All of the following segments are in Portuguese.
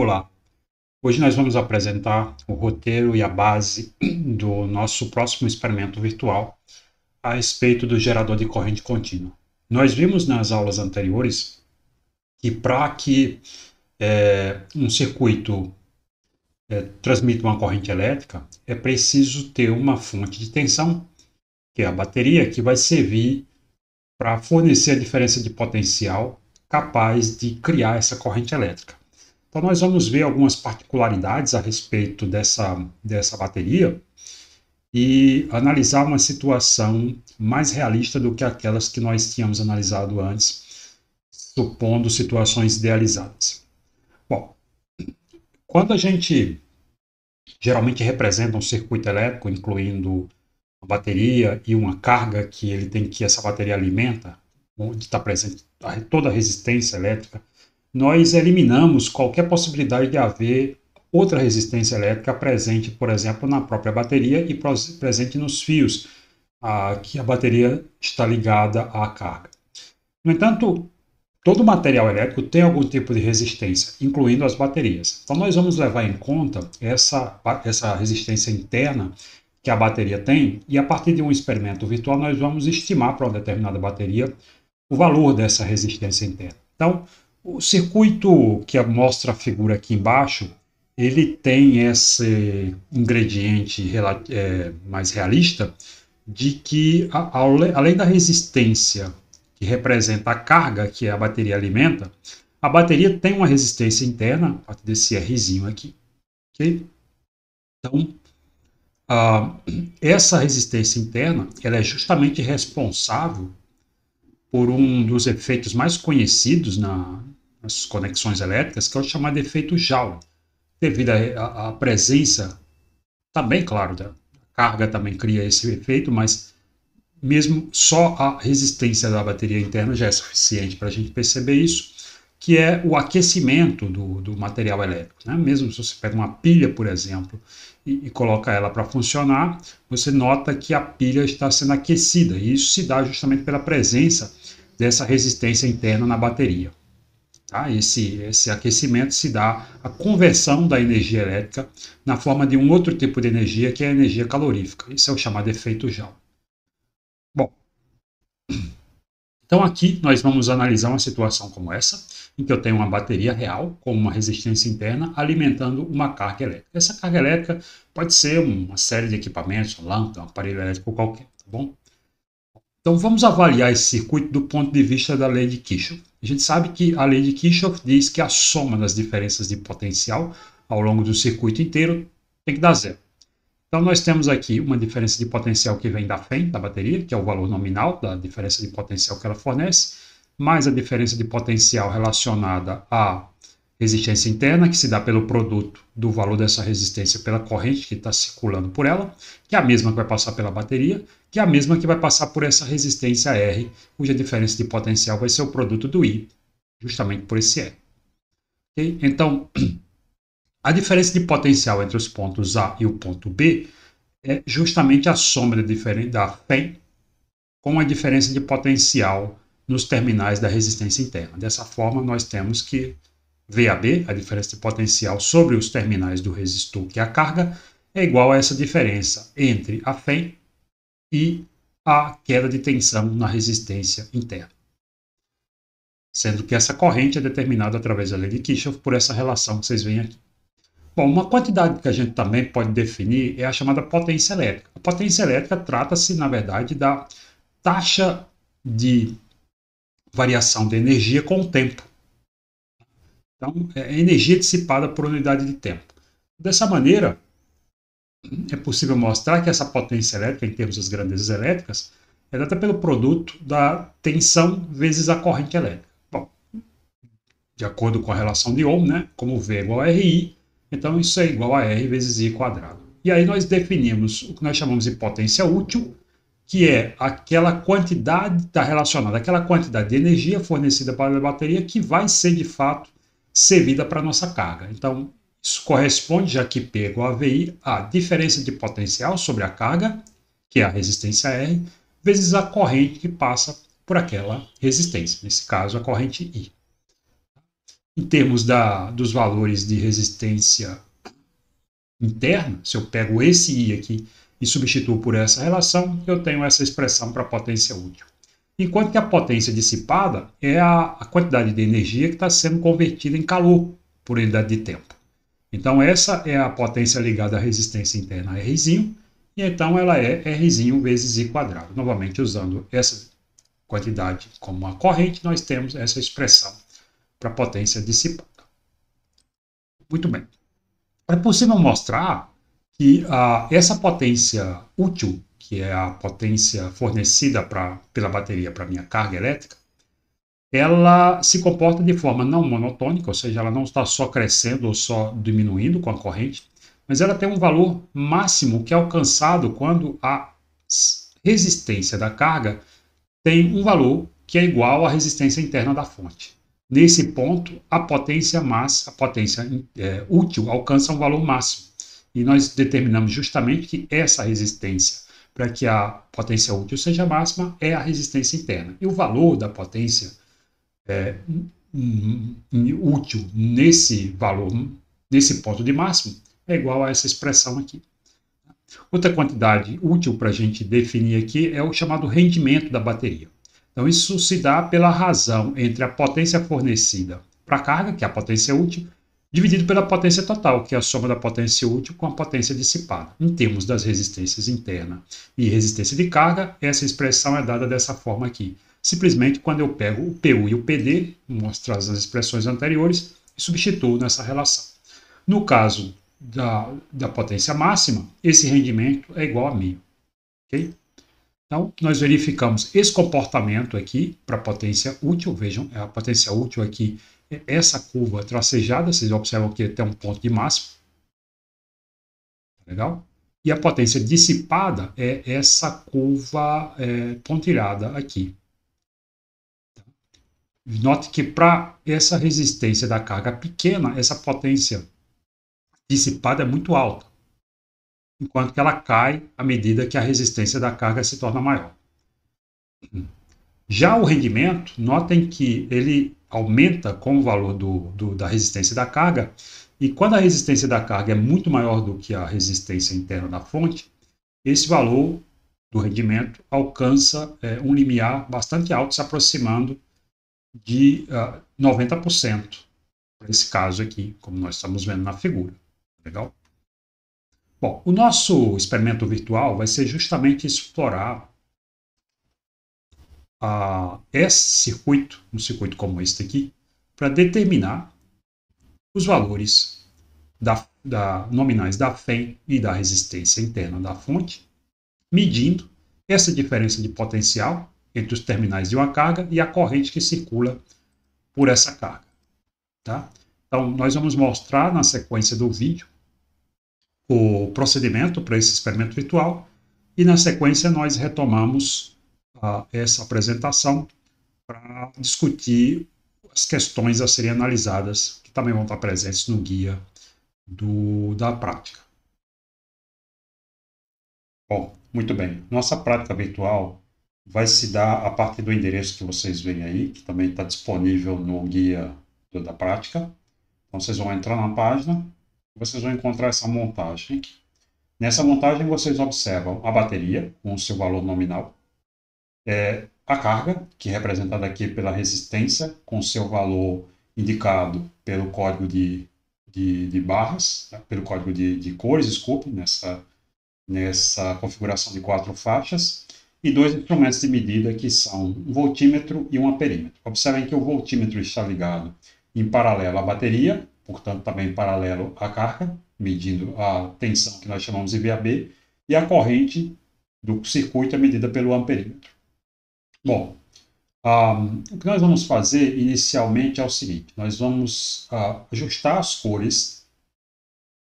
Olá, hoje nós vamos apresentar o roteiro e a base do nosso próximo experimento virtual a respeito do gerador de corrente contínua. Nós vimos nas aulas anteriores que para que um circuito transmita uma corrente elétrica, é preciso ter uma fonte de tensão, que é a bateria, que vai servir para fornecer a diferença de potencial capaz de criar essa corrente elétrica. Então, nós vamos ver algumas particularidades a respeito dessa bateria e analisar uma situação mais realista do que aquelas que nós tínhamos analisado antes, supondo situações idealizadas. Bom, quando a gente geralmente representa um circuito elétrico, incluindo uma bateria e uma carga que essa bateria alimenta, onde está presente toda a resistência elétrica, nós eliminamos qualquer possibilidade de haver outra resistência elétrica presente, por exemplo, na própria bateria e presente nos fios que a bateria está ligada à carga. No entanto, todo material elétrico tem algum tipo de resistência, incluindo as baterias. Então, nós vamos levar em conta essa resistência interna que a bateria tem, e a partir de um experimento virtual, nós vamos estimar para uma determinada bateria o valor dessa resistência interna. Então, o circuito que mostra a figura aqui embaixo, ele tem esse ingrediente mais realista de que, além da resistência que representa a carga que a bateria alimenta, a bateria tem uma resistência interna, a partir desse Rzinho aqui. Okay? Então, essa resistência interna ela é justamente responsável por um dos efeitos mais conhecidos nas conexões elétricas, que é o chamado efeito Joule, devido à presença, também, claro, da carga também cria esse efeito, mas mesmo só a resistência da bateria interna já é suficiente para a gente perceber isso, que é o aquecimento do material elétrico. Né? Mesmo se você pega uma pilha, por exemplo, e coloca ela para funcionar, você nota que a pilha está sendo aquecida, e isso se dá justamente pela presença dessa resistência interna na bateria. Tá? Esse aquecimento se dá a conversão da energia elétrica na forma de um outro tipo de energia, que é a energia calorífica. Isso é o chamado efeito Joule. Bom, então aqui nós vamos analisar uma situação como essa, em que eu tenho uma bateria real com uma resistência interna alimentando uma carga elétrica. Essa carga elétrica pode ser uma série de equipamentos, uma lâmpada, um aparelho elétrico qualquer, tá bom? Então vamos avaliar esse circuito do ponto de vista da lei de Kirchhoff. A gente sabe que a lei de Kirchhoff diz que a soma das diferenças de potencial ao longo do circuito inteiro tem que dar zero. Então nós temos aqui uma diferença de potencial que vem da FEM, da bateria, que é o valor nominal da diferença de potencial que ela fornece, mais a diferença de potencial relacionada à resistência interna, que se dá pelo produto do valor dessa resistência pela corrente que está circulando por ela, que é a mesma que vai passar pela bateria, que é a mesma que vai passar por essa resistência R, cuja diferença de potencial vai ser o produto do I, justamente por esse R. Okay? Então, a diferença de potencial entre os pontos A e o ponto B é justamente a soma da FEM com a diferença de potencial nos terminais da resistência interna. Dessa forma, nós temos que VAB, a diferença de potencial sobre os terminais do resistor, que é a carga, é igual a essa diferença entre a FEM e a queda de tensão na resistência interna. Sendo que essa corrente é determinada através da lei de Kirchhoff por essa relação que vocês veem aqui. Bom, uma quantidade que a gente também pode definir é a chamada potência elétrica. A potência elétrica trata-se, na verdade, da taxa de variação de energia com o tempo. Então, é energia dissipada por unidade de tempo. Dessa maneira, é possível mostrar que essa potência elétrica, em termos das grandezas elétricas, é dada pelo produto da tensão vezes a corrente elétrica. Bom, de acordo com a relação de Ohm, né, como V é igual a RI, então isso é igual a R vezes I quadrado. E aí nós definimos o que nós chamamos de potência útil, que é aquela quantidade, está relacionada àquela quantidade de energia fornecida pela bateria que vai ser de fato servida para a nossa carga. Então, isso corresponde, já que P é igual a VI, a diferença de potencial sobre a carga, que é a resistência R, vezes a corrente que passa por aquela resistência, nesse caso a corrente I. Em termos dos valores de resistência interna, se eu pego esse I aqui e substituo por essa relação, eu tenho essa expressão para a potência útil. Enquanto que a potência dissipada é a quantidade de energia que está sendo convertida em calor por unidade de tempo. Então, essa é a potência ligada à resistência interna Rzinho, e então ela é Rzinho vezes I quadrado. Novamente, usando essa quantidade como uma corrente, nós temos essa expressão para a potência dissipada. Muito bem. É possível mostrar que essa potência útil, que é a potência fornecida pela bateria para a minha carga elétrica, ela se comporta de forma não monotônica, ou seja, ela não está só crescendo ou só diminuindo com a corrente, mas ela tem um valor máximo que é alcançado quando a resistência da carga tem um valor que é igual à resistência interna da fonte. Nesse ponto, a potência útil alcança um valor máximo. E nós determinamos justamente que essa resistência, para que a potência útil seja máxima, é a resistência interna. E o valor da potência útil nesse valor, nesse ponto de máximo, é igual a essa expressão aqui. Outra quantidade útil para a gente definir aqui é o chamado rendimento da bateria. Então, isso se dá pela razão entre a potência fornecida para a carga, que é a potência útil, dividido pela potência total, que é a soma da potência útil com a potência dissipada. Em termos das resistências interna e resistência de carga, essa expressão é dada dessa forma aqui. Simplesmente quando eu pego o PU e o PD, mostro as expressões anteriores, e substituo nessa relação. No caso da potência máxima, esse rendimento é igual a μ. Okay? Então, nós verificamos esse comportamento aqui para a potência útil. Vejam, a potência útil aqui é essa curva tracejada. Vocês observam que tem um ponto de máximo. Legal? E a potência dissipada é essa curva pontilhada aqui. Note que para essa resistência da carga pequena, essa potência dissipada é muito alta, enquanto que ela cai à medida que a resistência da carga se torna maior. Já o rendimento, notem que ele aumenta com o valor da resistência da carga, e quando a resistência da carga é muito maior do que a resistência interna da fonte, esse valor do rendimento alcança um limiar bastante alto, se aproximando de 90%, para esse caso aqui, como nós estamos vendo na figura. Legal? Bom, o nosso experimento virtual vai ser justamente explorar esse circuito, um circuito como este aqui, para determinar os valores nominais da FEM e da resistência interna da fonte, medindo essa diferença de potencial entre os terminais de uma carga e a corrente que circula por essa carga. Tá? Então, nós vamos mostrar na sequência do vídeo o procedimento para esse experimento virtual e, na sequência, nós retomamos essa apresentação para discutir as questões a serem analisadas, que também vão estar presentes no guia da prática. Bom, muito bem. Nossa prática virtual vai se dar a partir do endereço que vocês veem aí, que também está disponível no guia da prática. Então, vocês vão entrar na página e vocês vão encontrar essa montagem. Nessa montagem, vocês observam a bateria, com o seu valor nominal, a carga, que é representada aqui pela resistência, com seu valor indicado pelo código de barras, tá? Pelo código de cores, desculpe, nessa configuração de 4 faixas, e 2 instrumentos de medida que são um voltímetro e um amperímetro. Observem que o voltímetro está ligado em paralelo à bateria, portanto também em paralelo à carga, medindo a tensão que nós chamamos de VAB, e a corrente do circuito é medida pelo amperímetro. Bom, o que nós vamos fazer inicialmente é o seguinte: nós vamos ajustar as cores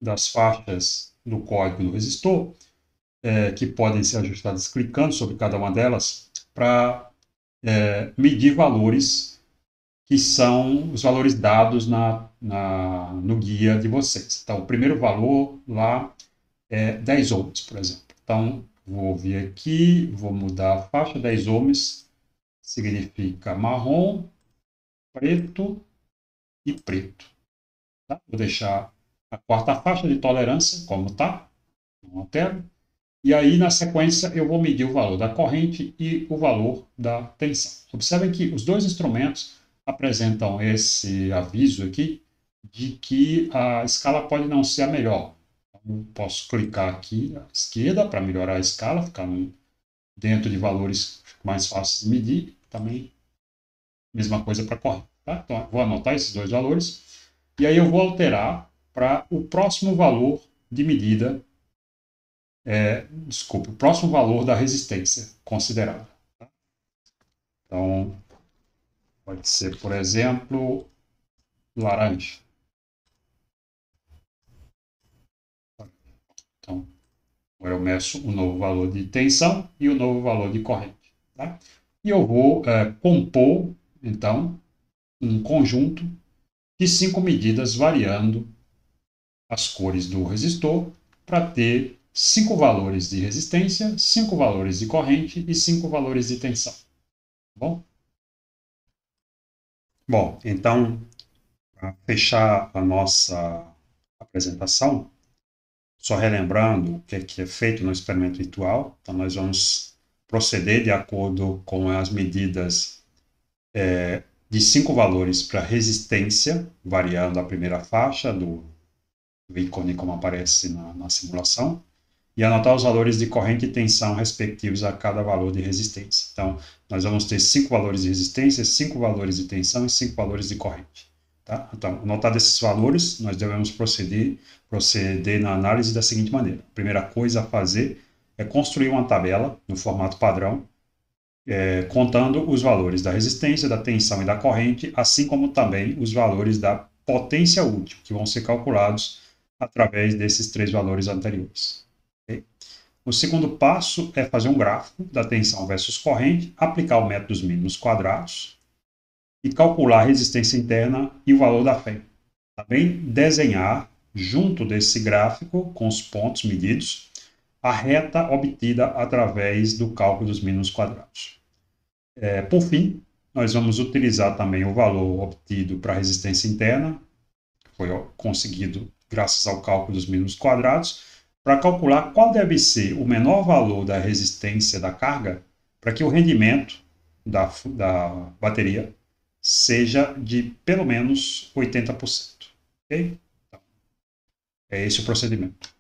das faixas do código do resistor, que podem ser ajustadas clicando sobre cada uma delas, para medir valores que são os valores dados no guia de vocês. Então, o primeiro valor lá é 10 ohms, por exemplo. Então, vou vir aqui, vou mudar a faixa. 10 ohms significa marrom, preto e preto. Tá? Vou deixar a quarta faixa de tolerância como está, não altero. E aí, na sequência, eu vou medir o valor da corrente e o valor da tensão. Observem que os dois instrumentos apresentam esse aviso aqui de que a escala pode não ser a melhor. Eu posso clicar aqui à esquerda para melhorar a escala, ficar dentro de valores mais fáceis de medir. Também, mesma coisa para corrente. Tá? Então, vou anotar esses dois valores. E aí eu vou alterar para o próximo valor de medida, o próximo valor da resistência considerada. Tá? Então, pode ser, por exemplo, laranja. Então, agora eu meço o novo valor de tensão e o novo valor de corrente. Tá? E eu vou compor, então, um conjunto de 5 medidas variando as cores do resistor para ter 5 valores de resistência, 5 valores de corrente e 5 valores de tensão. Tá bom? Bom, então, para fechar a nossa apresentação, só relembrando o que é feito no experimento ritual, então nós vamos proceder de acordo com as medidas de 5 valores para resistência, variando a primeira faixa do ícone como aparece na simulação, e anotar os valores de corrente e tensão respectivos a cada valor de resistência. Então, nós vamos ter 5 valores de resistência, 5 valores de tensão e 5 valores de corrente. Tá? Então, anotar desses valores, nós devemos proceder na análise da seguinte maneira. A primeira coisa a fazer é construir uma tabela no formato padrão, contando os valores da resistência, da tensão e da corrente, assim como também os valores da potência útil, que vão ser calculados através desses 3 valores anteriores. Okay? O segundo passo é fazer um gráfico da tensão versus corrente, aplicar o método dos mínimos quadrados e calcular a resistência interna e o valor da fé. Também desenhar, junto desse gráfico, com os pontos medidos, a reta obtida através do cálculo dos mínimos quadrados. Por fim, nós vamos utilizar também o valor obtido para a resistência interna, que foi conseguido graças ao cálculo dos mínimos quadrados, para calcular qual deve ser o menor valor da resistência da carga para que o rendimento da bateria seja de pelo menos 80%. Okay? Então, é esse o procedimento.